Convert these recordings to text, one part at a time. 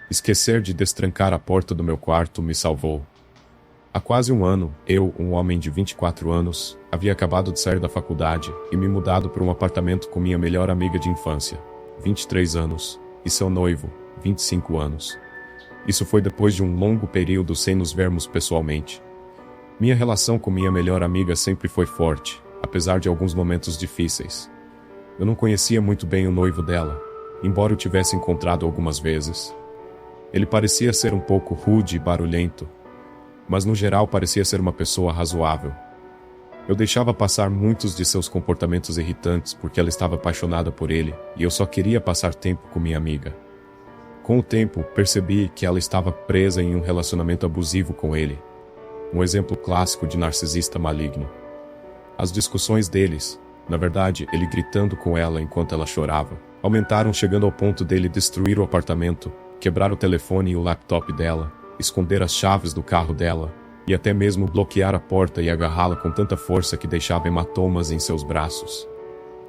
Esquecer de destrancar a porta do meu quarto me salvou. Há quase um ano, eu, um homem de 24 anos, havia acabado de sair da faculdade e me mudado para um apartamento com minha melhor amiga de infância, 23 anos, e seu noivo, 25 anos. Isso foi depois de um longo período sem nos vermos pessoalmente. Minha relação com minha melhor amiga sempre foi forte, apesar de alguns momentos difíceis. Eu não conhecia muito bem o noivo dela, embora o tivesse encontrado algumas vezes. Ele parecia ser um pouco rude e barulhento, mas no geral parecia ser uma pessoa razoável. Eu deixava passar muitos de seus comportamentos irritantes porque ela estava apaixonada por ele e eu só queria passar tempo com minha amiga. Com o tempo, percebi que ela estava presa em um relacionamento abusivo com ele. Um exemplo clássico de narcisista maligno. As discussões deles, na verdade, ele gritando com ela enquanto ela chorava, aumentaram chegando ao ponto dele destruir o apartamento, quebrar o telefone e o laptop dela, esconder as chaves do carro dela, e até mesmo bloquear a porta e agarrá-la com tanta força que deixava hematomas em seus braços.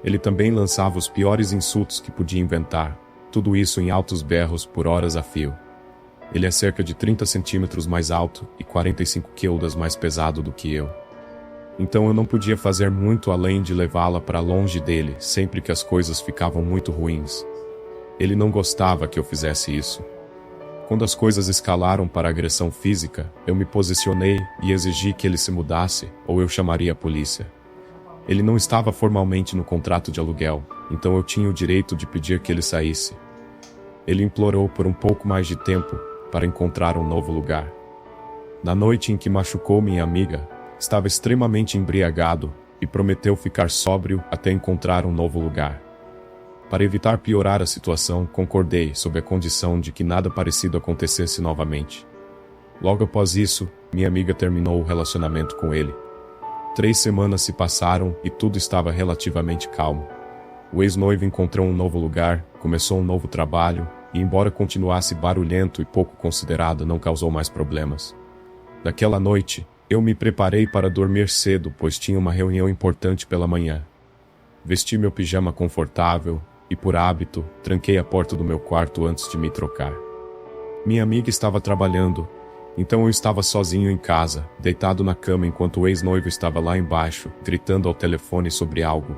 Ele também lançava os piores insultos que podia inventar, tudo isso em altos berros por horas a fio. Ele é cerca de 30 centímetros mais alto e 45 quilos mais pesado do que eu. Então eu não podia fazer muito além de levá-la para longe dele sempre que as coisas ficavam muito ruins. Ele não gostava que eu fizesse isso. Quando as coisas escalaram para agressão física, eu me posicionei e exigi que ele se mudasse, ou eu chamaria a polícia. Ele não estava formalmente no contrato de aluguel, então eu tinha o direito de pedir que ele saísse. Ele implorou por um pouco mais de tempo para encontrar um novo lugar. Na noite em que machucou minha amiga, estava extremamente embriagado e prometeu ficar sóbrio até encontrar um novo lugar. Para evitar piorar a situação, concordei sob a condição de que nada parecido acontecesse novamente. Logo após isso, minha amiga terminou o relacionamento com ele. 3 semanas se passaram e tudo estava relativamente calmo. O ex-noivo encontrou um novo lugar, começou um novo trabalho e, embora continuasse barulhento e pouco considerado, não causou mais problemas. Daquela noite, eu me preparei para dormir cedo, pois tinha uma reunião importante pela manhã. Vesti meu pijama confortável e, por hábito, tranquei a porta do meu quarto antes de me trocar. Minha amiga estava trabalhando, então eu estava sozinho em casa, deitado na cama enquanto o ex-noivo estava lá embaixo, gritando ao telefone sobre algo.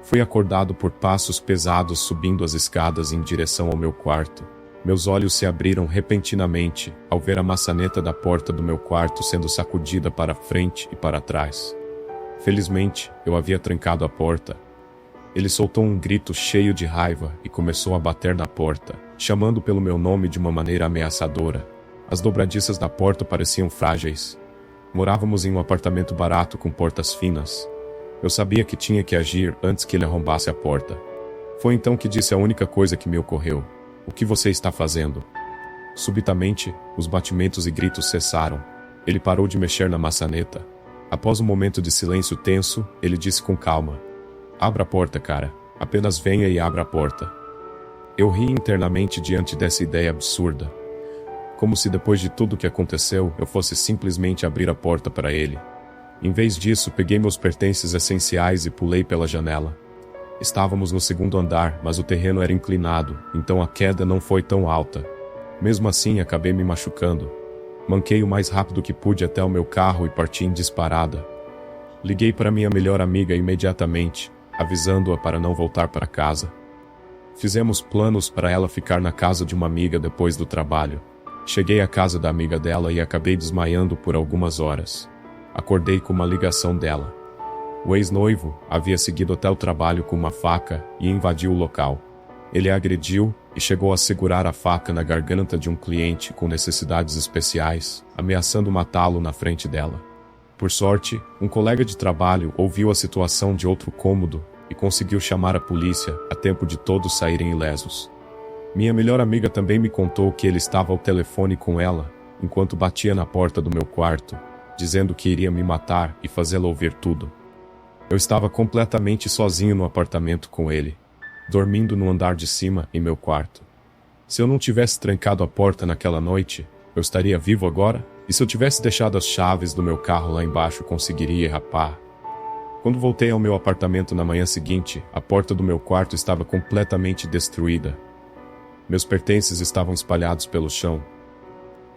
Fui acordado por passos pesados subindo as escadas em direção ao meu quarto. Meus olhos se abriram repentinamente ao ver a maçaneta da porta do meu quarto sendo sacudida para frente e para trás. Felizmente, eu havia trancado a porta. Ele soltou um grito cheio de raiva e começou a bater na porta, chamando pelo meu nome de uma maneira ameaçadora. As dobradiças da porta pareciam frágeis. Morávamos em um apartamento barato com portas finas. Eu sabia que tinha que agir antes que ele arrombasse a porta. Foi então que disse a única coisa que me ocorreu. O que você está fazendo? Subitamente, os batimentos e gritos cessaram. Ele parou de mexer na maçaneta. Após um momento de silêncio tenso, ele disse com calma: "Abra a porta, cara. Apenas venha e abra a porta." Eu ri internamente diante dessa ideia absurda. Como se depois de tudo o que aconteceu, eu fosse simplesmente abrir a porta para ele. Em vez disso, peguei meus pertences essenciais e pulei pela janela. Estávamos no 2º andar, mas o terreno era inclinado, então a queda não foi tão alta. Mesmo assim, acabei me machucando. Manquei o mais rápido que pude até o meu carro e parti em disparada. Liguei para minha melhor amiga imediatamente, avisando-a para não voltar para casa. Fizemos planos para ela ficar na casa de uma amiga depois do trabalho. Cheguei à casa da amiga dela e acabei desmaiando por algumas horas. Acordei com uma ligação dela. O ex-noivo havia seguido até o trabalho com uma faca e invadiu o local. Ele a agrediu e chegou a segurar a faca na garganta de um cliente com necessidades especiais, ameaçando matá-lo na frente dela. Por sorte, um colega de trabalho ouviu a situação de outro cômodo e conseguiu chamar a polícia a tempo de todos saírem ilesos. Minha melhor amiga também me contou que ele estava ao telefone com ela, enquanto batia na porta do meu quarto, dizendo que iria me matar e fazê-la ouvir tudo. Eu estava completamente sozinho no apartamento com ele, dormindo no andar de cima em meu quarto. Se eu não tivesse trancado a porta naquela noite, eu estaria vivo agora? E se eu tivesse deixado as chaves do meu carro lá embaixo, conseguiria rapar? Quando voltei ao meu apartamento na manhã seguinte, a porta do meu quarto estava completamente destruída. Meus pertences estavam espalhados pelo chão.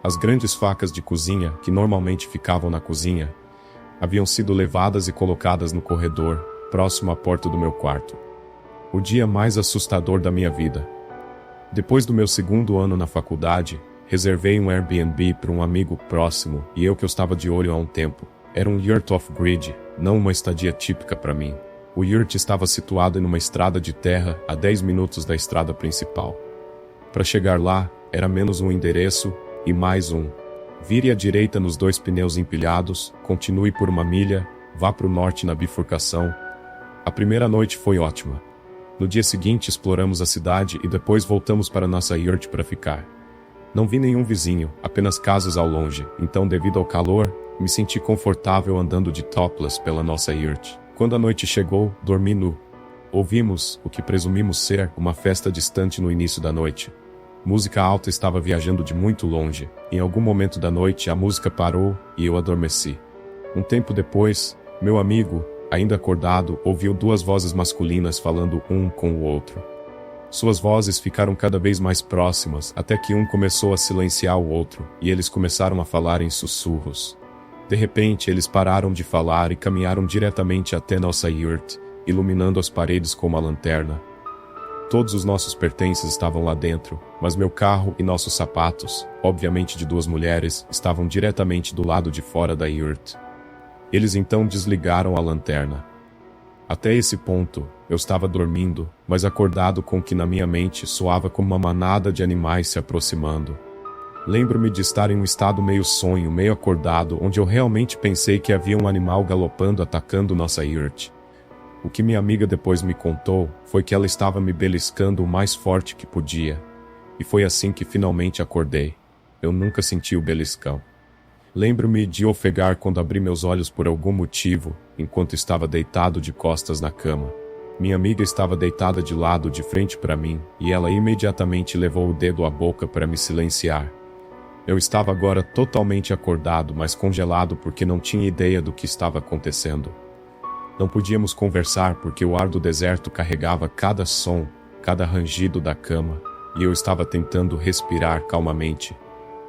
As grandes facas de cozinha, que normalmente ficavam na cozinha, haviam sido levadas e colocadas no corredor, próximo à porta do meu quarto. O dia mais assustador da minha vida. Depois do meu segundo ano na faculdade, reservei um Airbnb para um amigo próximo e eu que eu estava de olho há um tempo. Era um yurt off-grid, não uma estadia típica para mim. O yurt estava situado em uma estrada de terra a 10 minutos da estrada principal. Para chegar lá, era menos um endereço e mais um. Vire à direita nos 2 pneus empilhados, continue por 1 milha, vá para o norte na bifurcação. A primeira noite foi ótima. No dia seguinte exploramos a cidade e depois voltamos para nossa yurt para ficar. Não vi nenhum vizinho, apenas casas ao longe, então devido ao calor, me senti confortável andando de topless pela nossa yurt. Quando a noite chegou, dormi nu. Ouvimos o que presumimos ser uma festa distante no início da noite. Música alta estava viajando de muito longe. Em algum momento da noite a música parou e eu adormeci. Um tempo depois, meu amigo, ainda acordado, ouviu 2 vozes masculinas falando um com o outro. Suas vozes ficaram cada vez mais próximas, até que um começou a silenciar o outro, e eles começaram a falar em sussurros. De repente, eles pararam de falar e caminharam diretamente até nossa yurt, iluminando as paredes com uma lanterna. Todos os nossos pertences estavam lá dentro, mas meu carro e nossos sapatos, obviamente de 2 mulheres, estavam diretamente do lado de fora da yurt. Eles então desligaram a lanterna. Até esse ponto, eu estava dormindo, mas acordado com o que na minha mente soava como uma manada de animais se aproximando. Lembro-me de estar em um estado meio sonho, meio acordado, onde eu realmente pensei que havia um animal galopando atacando nossa yurt. O que minha amiga depois me contou foi que ela estava me beliscando o mais forte que podia. E foi assim que finalmente acordei. Eu nunca senti o beliscão. Lembro-me de ofegar quando abri meus olhos por algum motivo, enquanto estava deitado de costas na cama. Minha amiga estava deitada de lado de frente para mim, e ela imediatamente levou o dedo à boca para me silenciar. Eu estava agora totalmente acordado, mas congelado porque não tinha ideia do que estava acontecendo. Não podíamos conversar porque o ar do deserto carregava cada som, cada rangido da cama, e eu estava tentando respirar calmamente.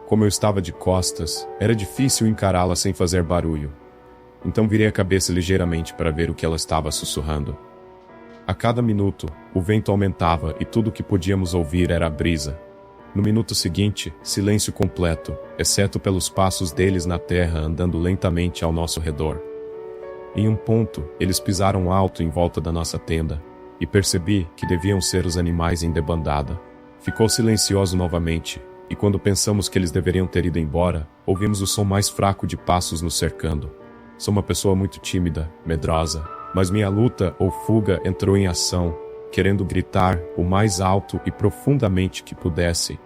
Como eu estava de costas, era difícil encará-la sem fazer barulho. Então virei a cabeça ligeiramente para ver o que ela estava sussurrando. A cada minuto, o vento aumentava e tudo o que podíamos ouvir era a brisa. No minuto seguinte, silêncio completo, exceto pelos passos deles na terra andando lentamente ao nosso redor. Em um ponto, eles pisaram alto em volta da nossa tenda, e percebi que deviam ser os animais em debandada. Ficou silencioso novamente, e quando pensamos que eles deveriam ter ido embora, ouvimos o som mais fraco de passos nos cercando. Sou uma pessoa muito tímida, medrosa, mas minha luta ou fuga entrou em ação, querendo gritar o mais alto e profundamente que pudesse.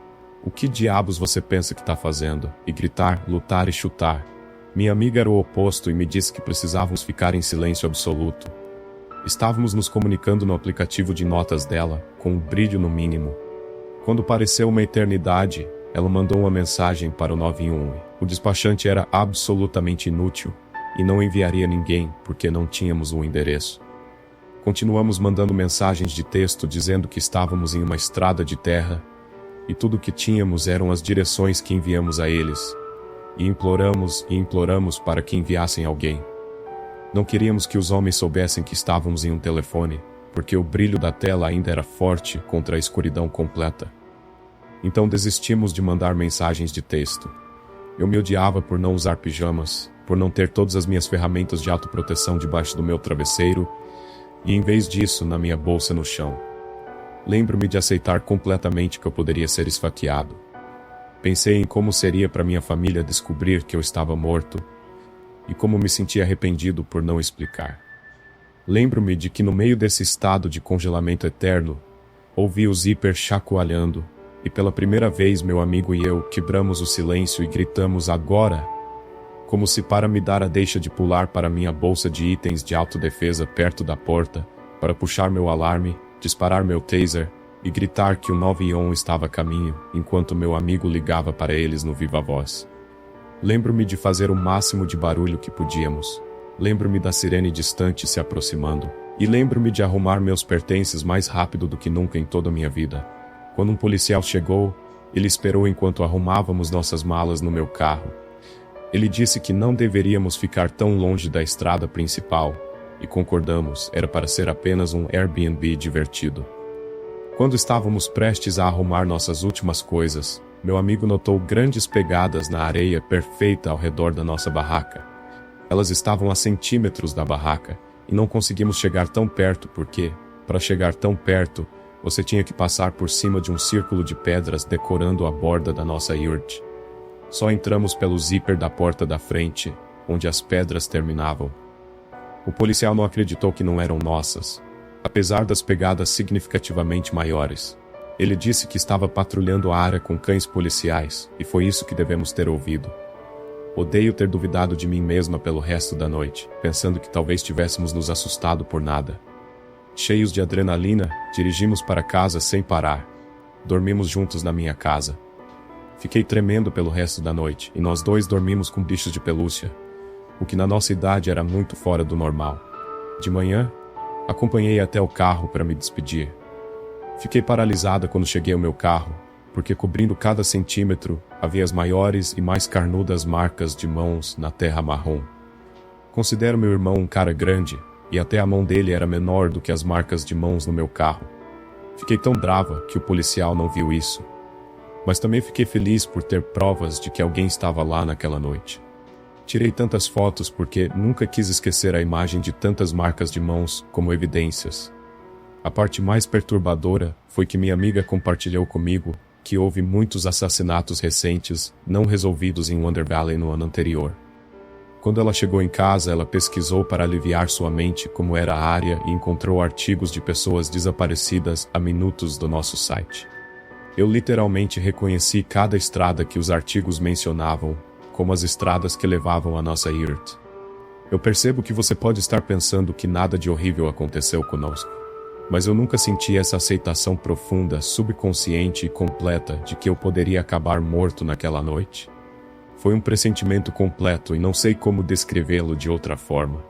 O que diabos você pensa que está fazendo? E gritar, lutar e chutar. Minha amiga era o oposto e me disse que precisávamos ficar em silêncio absoluto. Estávamos nos comunicando no aplicativo de notas dela, com um brilho no mínimo. Quando pareceu uma eternidade, ela mandou uma mensagem para o 911. O despachante era absolutamente inútil e não enviaria ninguém porque não tínhamos um endereço. Continuamos mandando mensagens de texto dizendo que estávamos em uma estrada de terra e tudo o que tínhamos eram as direções que enviamos a eles. E imploramos para que enviassem alguém. Não queríamos que os homens soubessem que estávamos em um telefone, porque o brilho da tela ainda era forte contra a escuridão completa. Então desistimos de mandar mensagens de texto. Eu me odiava por não usar pijamas, por não ter todas as minhas ferramentas de autoproteção debaixo do meu travesseiro, e em vez disso, na minha bolsa no chão. Lembro-me de aceitar completamente que eu poderia ser esfaqueado. Pensei em como seria para minha família descobrir que eu estava morto, e como me sentia arrependido por não explicar. Lembro-me de que no meio desse estado de congelamento eterno, ouvi o zíper chacoalhando, e pela primeira vez meu amigo e eu quebramos o silêncio e gritamos agora, como se para me dar a deixa de pular para minha bolsa de itens de autodefesa perto da porta, para puxar meu alarme, disparar meu taser e gritar que o 911 estava a caminho, enquanto meu amigo ligava para eles no viva voz. Lembro-me de fazer o máximo de barulho que podíamos. Lembro-me da sirene distante se aproximando. E lembro-me de arrumar meus pertences mais rápido do que nunca em toda a minha vida. Quando um policial chegou, ele esperou enquanto arrumávamos nossas malas no meu carro. Ele disse que não deveríamos ficar tão longe da estrada principal, e concordamos, era para ser apenas um Airbnb divertido. Quando estávamos prestes a arrumar nossas últimas coisas, meu amigo notou grandes pegadas na areia perfeita ao redor da nossa barraca. Elas estavam a centímetros da barraca, e não conseguimos chegar tão perto porque, para chegar tão perto, você tinha que passar por cima de um círculo de pedras decorando a borda da nossa yurt. Só entramos pelo zíper da porta da frente, onde as pedras terminavam. O policial não acreditou que não eram nossas, apesar das pegadas significativamente maiores. Ele disse que estava patrulhando a área com cães policiais, e foi isso que devemos ter ouvido. Odeio ter duvidado de mim mesma pelo resto da noite, pensando que talvez tivéssemos nos assustado por nada. Cheios de adrenalina, dirigimos para casa sem parar. Dormimos juntos na minha casa. Fiquei tremendo pelo resto da noite, e nós dois dormimos com bichos de pelúcia, o que na nossa idade era muito fora do normal. De manhã, acompanhei até o carro para me despedir. Fiquei paralisada quando cheguei ao meu carro, porque cobrindo cada centímetro, havia as maiores e mais carnudas marcas de mãos na terra marrom. Considero meu irmão um cara grande, e até a mão dele era menor do que as marcas de mãos no meu carro. Fiquei tão brava que o policial não viu isso. Mas também fiquei feliz por ter provas de que alguém estava lá naquela noite. Tirei tantas fotos porque nunca quis esquecer a imagem de tantas marcas de mãos como evidências. A parte mais perturbadora foi que minha amiga compartilhou comigo que houve muitos assassinatos recentes não resolvidos em Wonder Valley no ano anterior. Quando ela chegou em casa, ela pesquisou para aliviar sua mente como era a área e encontrou artigos de pessoas desaparecidas a minutos do nosso site. Eu literalmente reconheci cada estrada que os artigos mencionavam, como as estradas que levavam à nossa yurt. Eu percebo que você pode estar pensando que nada de horrível aconteceu conosco. Mas eu nunca senti essa aceitação profunda, subconsciente e completa de que eu poderia acabar morto naquela noite. Foi um pressentimento completo e não sei como descrevê-lo de outra forma.